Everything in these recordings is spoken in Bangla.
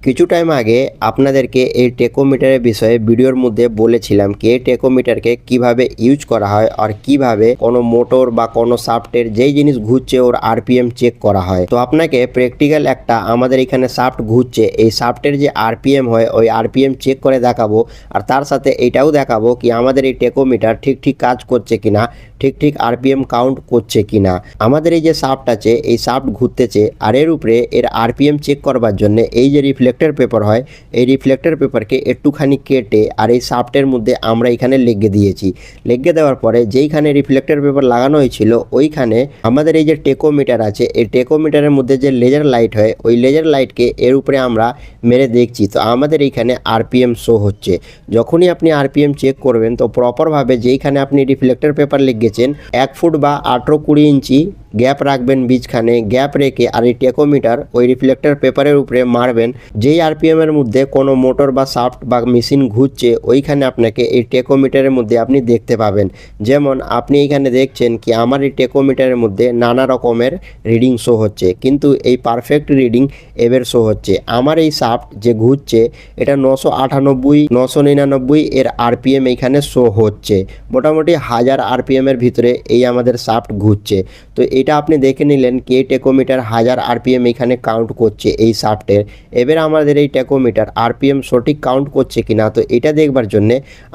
কিছু টাইম আগে আপনাদেরকে এই টেকোমিটারের বিষয়ে ভিডিওর মধ্যে বলেছিলাম কি এই টেকোমিটারকে কিভাবে ইউজ করা হয় আর কিভাবে কোনো মোটর বা কোনো শাফটের যেই জিনিস ঘুরছে ওর আরপিএম চেক করা হয়। তো আপনাকে প্র্যাকটিক্যাল একটা আমাদের এখানে শাফট ঘুরছে এই শাফটের যে আরপিএম হয় ওই আরপিএম চেক করে দেখাবো, আর তার সাথে এটাও দেখাবো কি আমাদের এই টেকোমিটার ঠিক কাজ করছে কিনা, ঠিক আরপিএম কাউন্ট করছে কিনা। আমাদের এই যে শাফট আছে এই শাফট ঘুরতেছে আর এর উপরে এর আরপিএম চেক করবার জন্য এই যে রিফ্লেক্টর পেপার হয় এই রিফ্লেক্টর পেপারকে একটুখানি কেটে আর এই শাফটের মধ্যে আমরা এখানে লেগে দিয়েছি। লেগে দেওয়ার পরে যেইখানে রিফ্লেক্টর পেপার লাগানো হয়েছিল ওইখানে আমাদের এই যে টেকোমিটার আছে এই টেকোমিটারের মধ্যে যে লেজার লাইট হয় ওই লেজার লাইটকে এর উপরে আমরা মেরে দেখছি। তো আমাদের এইখানে আরপিএম শো হচ্ছে। যখনই আপনি আরপিএম চেক করবেন তো প্রপারভাবে যেইখানে আপনি রিফ্লেক্টর পেপার লেগেছেন 1 ফুট বা 18-20 ইঞ্চি গ্যাপ রাখবেন, বীজখানে গ্যাপ রেখে আর এই টেকোমিটার ওই রিফ্লেক্টর পেপারের উপরে মারবেন। যেই আরপিএম এর মধ্যে কোনো মোটর বা শাফট বা মেশিন ঘুরছে ওইখানে আপনাকে এই টেকোমিটারের মধ্যে আপনি দেখতে পাবেন। যেমন আপনি এইখানে দেখছেন কি আমার এই টেকোমিটারের মধ্যে নানা রকমের রিডিং শো হচ্ছে, কিন্তু এই পারফেক্ট রিডিং এবার শো হচ্ছে। আমার এই শাফট যে ঘুরছে এটা 998 999 এর আরপিএম এইখানে শো হচ্ছে। মোটামুটি 1000 আরপিএম এর ভিতরে এই আমাদের শাফট ঘুরছে। তো এটা আপনি দেখে নিলেন কি এই টেকোমিটার 1000 আরপিএম এখানে কাউন্ট করছে এই শাফটের। এবার আমাদের এই টেকোমিটার আরপিএম সঠিক কাউন্ট করছে কিনা তো এটা দেখবার জন্য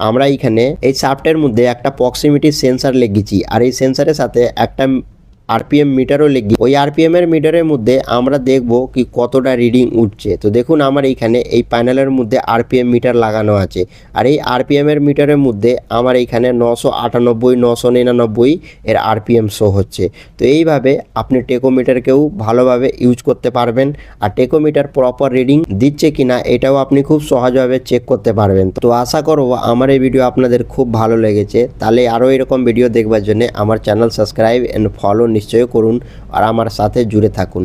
আমরা এখানে এই শাফটের মধ্যে একটা প্রক্সিমিটি সেন্সর লেগেছি আর এই সেন্সরের সাথে একটা আরপিএম মিটারও লেগে ওই আরপিএম এর মিটারের মধ্যে আমরা দেখব কি কতটা রিডিং উঠছে। তো দেখুন আমার এইখানে এই প্যানেলের মধ্যে আরপিএম মিটার লাগানো আছে আর এই আরপিএম এর মিটারের মধ্যে আমার এইখানে 998 999 এর আরপিএম শো হচ্ছে। তো এইভাবে আপনি টেকোমিটারকেও ভালোভাবে ইউজ করতে পারবেন আর টেকোমিটার প্রপার রিডিং দিচ্ছে কিনা এটাও আপনি খুব সহজভাবে চেক করতে পারবেন। তো আশা করব আমার এই ভিডিও আপনাদের খুব ভালো লেগেছে। তাহলে আরও এরকম ভিডিও দেখবার জন্য আমার চ্যানেল সাবস্ক্রাইব এন্ড ফলো নিশ্চয়ই করুন আর আমার সাথে জুড়ে থাকুন।